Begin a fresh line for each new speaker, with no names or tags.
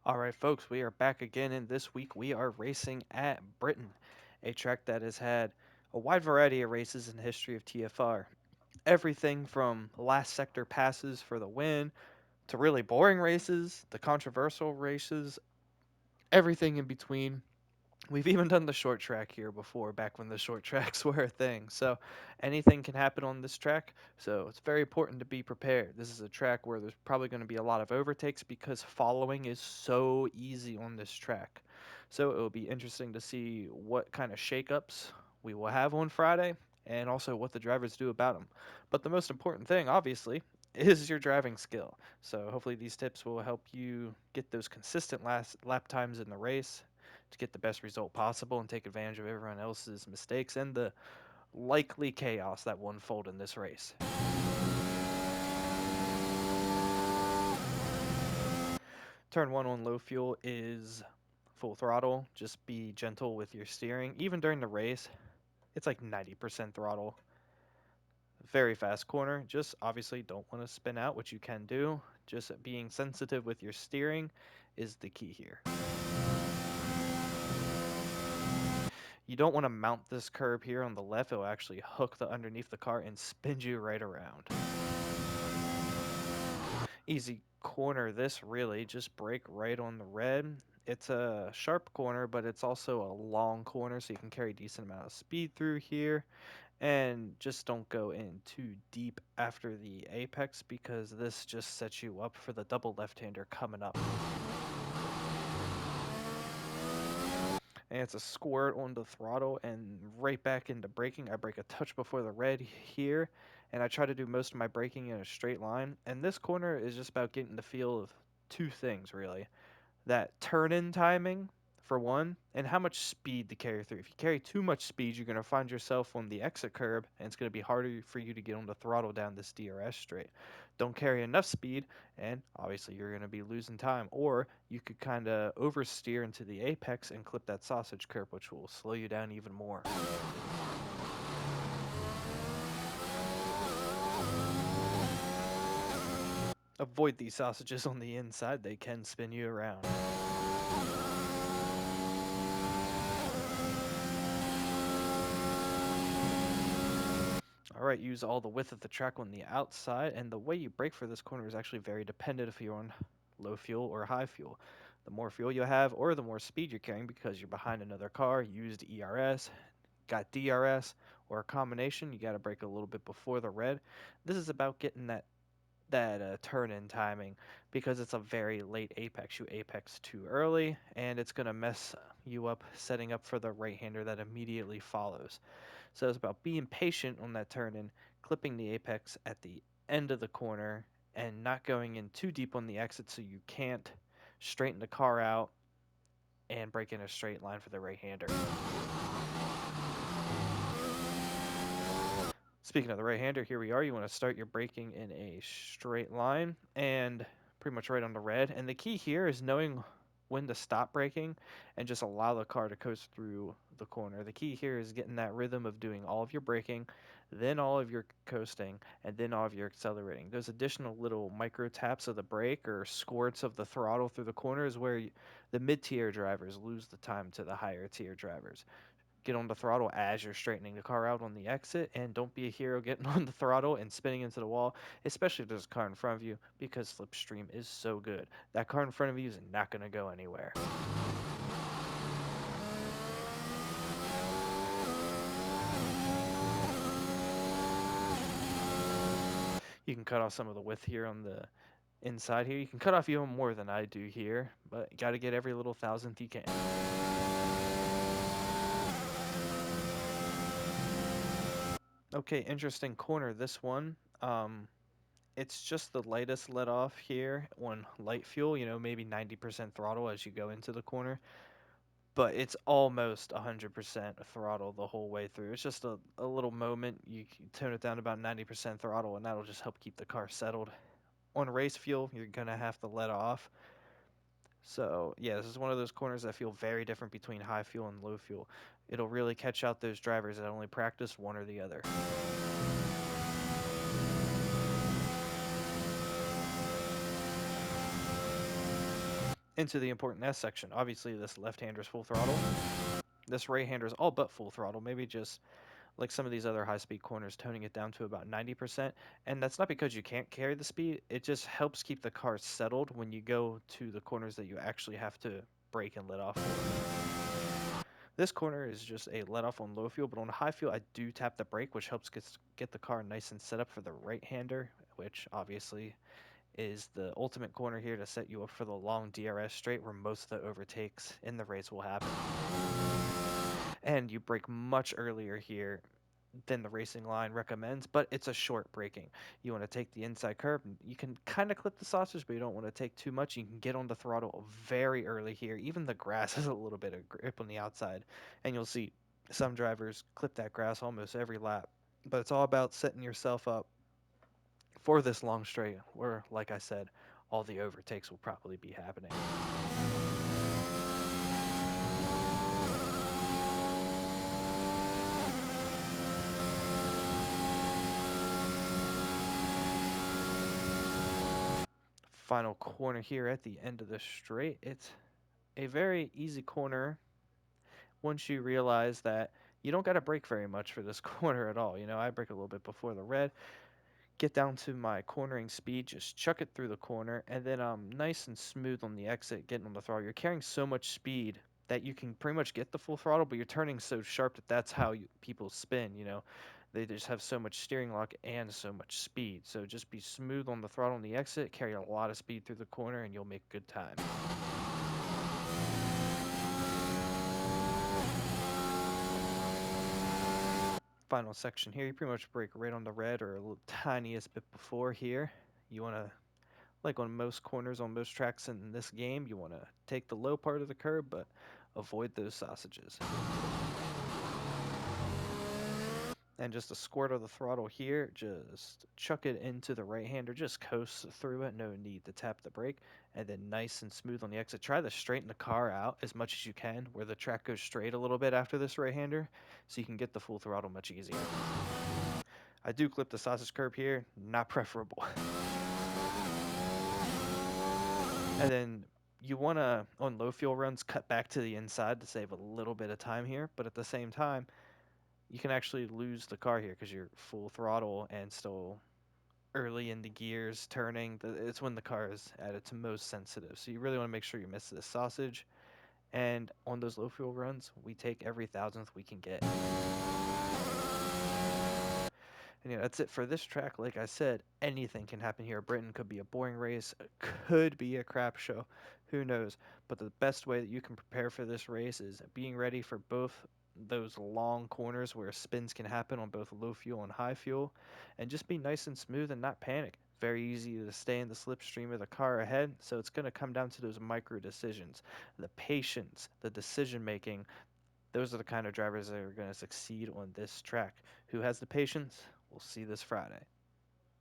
All right, folks, we are back again, and this week we are racing at Britain, a track that has had a wide variety of races in the history of TFR. Everything from last sector passes for the win to really boring races, the controversial races, everything in between. We've even done the short track here before, back when the short tracks were a thing. So anything can happen on this track. So it's very important to be prepared. This is a track where there's probably going to be a lot of overtakes because following is so easy on this track. So it will be interesting to see what kind of shakeups we will have on Friday and also what the drivers do about them. But the most important thing, obviously, is your driving skill. So hopefully these tips will help you get those consistent last lap times in the race to get the best result possible and take advantage of everyone else's mistakes and the likely chaos that will unfold in this race. Turn 1 on low fuel is full throttle. Just be gentle with your steering. Even during the race, it's like 90% throttle. Very fast corner. Just obviously don't want to spin out, which you can do. Just being sensitive with your steering is the key here. You don't want to mount this curb here on the left. It will actually hook the underneath the car and spin you right around. Easy corner this really, just brake right on the red. It's a sharp corner, but it's also a long corner, so you can carry a decent amount of speed through here. And just don't go in too deep after the apex because this just sets you up for the double left-hander coming up. And it's a squirt on the throttle and right back into braking. I brake a touch before the red here, and I try to do most of my braking in a straight line. And this corner is just about getting the feel of two things, really. That turn-in timing, for one, and how much speed to carry through. If you carry too much speed, you're going to find yourself on the exit curb, and it's going to be harder for you to get on the throttle down this DRS straight. Don't carry enough speed, and obviously you're going to be losing time. Or you could kind of oversteer into the apex and clip that sausage curb, which will slow you down even more. Avoid these sausages on the inside, they can spin you around. Alright, use all the width of the track on the outside, and the way you brake for this corner is actually very dependent if you're on low fuel or high fuel. The more fuel you have, or the more speed you're carrying because you're behind another car, used ERS, got DRS, or a combination, you got to brake a little bit before the red. This is about getting that turn-in timing because it's a very late apex. You apex too early, and it's going to mess you up setting up for the right-hander that immediately follows. So it's about being patient on that turn in, clipping the apex at the end of the corner, and not going in too deep on the exit so you can't straighten the car out and break in a straight line for the right-hander. Speaking of the right-hander, here we are. You want to start your braking in a straight line and pretty much right on the red. And the key here is knowing when to stop braking and just allow the car to coast through the corner. The key here is getting that rhythm of doing all of your braking, then all of your coasting, and then all of your accelerating. Those additional little micro taps of the brake or squirts of the throttle through the corner is where the mid-tier drivers lose the time to the higher tier drivers. Get on the throttle as you're straightening the car out on the exit, and don't be a hero getting on the throttle and spinning into the wall, especially if there's a car in front of you, because slipstream is so good. That car in front of you is not going to go anywhere. You can cut off some of the width here on the inside here. You can cut off even more than I do here, but you got to get every little thousandth you can. Okay, interesting corner, this one. It's just the lightest let off here on light fuel, maybe 90% throttle as you go into the corner. But it's almost 100% throttle the whole way through. It's just a little moment. You can tone it down to about 90% throttle, and that'll just help keep the car settled. On race fuel, you're going to have to let off. So, yeah, this is one of those corners that feel very different between high fuel and low fuel. It'll really catch out those drivers that only practice one or the other. Into the important S section. Obviously, this left-hander's full throttle. This right-hander's all but full throttle. Maybe just like some of these other high-speed corners, toning it down to about 90%. And that's not because you can't carry the speed. It just helps keep the car settled when you go to the corners that you actually have to brake and let off for. This corner is just a let off on low fuel, but on high fuel, I do tap the brake, which helps get the car nice and set up for the right-hander, which obviously is the ultimate corner here to set you up for the long DRS straight where most of the overtakes in the race will happen. And you brake much earlier here than the racing line recommends, but it's a short braking. You want to take the inside curve. You can kind of clip the sausage, but you don't want to take too much. You can get on the throttle very early here. Even the grass has a little bit of grip on the outside, and you'll see some drivers clip that grass almost every lap. But it's all about setting yourself up for this long straight where, like I said, all the overtakes will probably be happening. Final corner here at the end of the straight. It's a very easy corner once you realize that you don't got to brake very much for this corner at all. I brake a little bit before the red, get down to my cornering speed, just chuck it through the corner, and then nice and smooth on the exit, getting on the throttle. You're carrying so much speed that you can pretty much get the full throttle, but you're turning so sharp that that's how people spin. They just have so much steering lock and so much speed. So just be smooth on the throttle on the exit, carry a lot of speed through the corner, and you'll make good time. Final section here, you pretty much brake right on the red or a little tiniest bit before here. You want to, like on most corners on most tracks in this game, you want to take the low part of the curb, but avoid those sausages. And just a squirt of the throttle here, just chuck it into the right-hander, just coast through it, no need to tap the brake, and then nice and smooth on the exit. Try to straighten the car out as much as you can, where the track goes straight a little bit after this right-hander, so you can get the full throttle much easier. I do clip the sausage curb here, not preferable. And then you want to, on low fuel runs, cut back to the inside to save a little bit of time here, but at the same time, you can actually lose the car here because you're full throttle and still early in the gears turning. It's when the car is at its most sensitive. So you really want to make sure you miss this sausage. And on those low fuel runs, we take every thousandth we can get. And that's it for this track. Like I said, anything can happen here. Britain could be a boring race, could be a crap show. Who knows? But the best way that you can prepare for this race is being ready for both those long corners where spins can happen on both low fuel and high fuel, and just be nice and smooth and not panic. Very easy to stay in the slipstream of the car ahead, so it's going to come down to those micro decisions, the patience, the decision making. Those are the kind of drivers that are going to succeed on this track. Who has the patience? We'll see this Friday.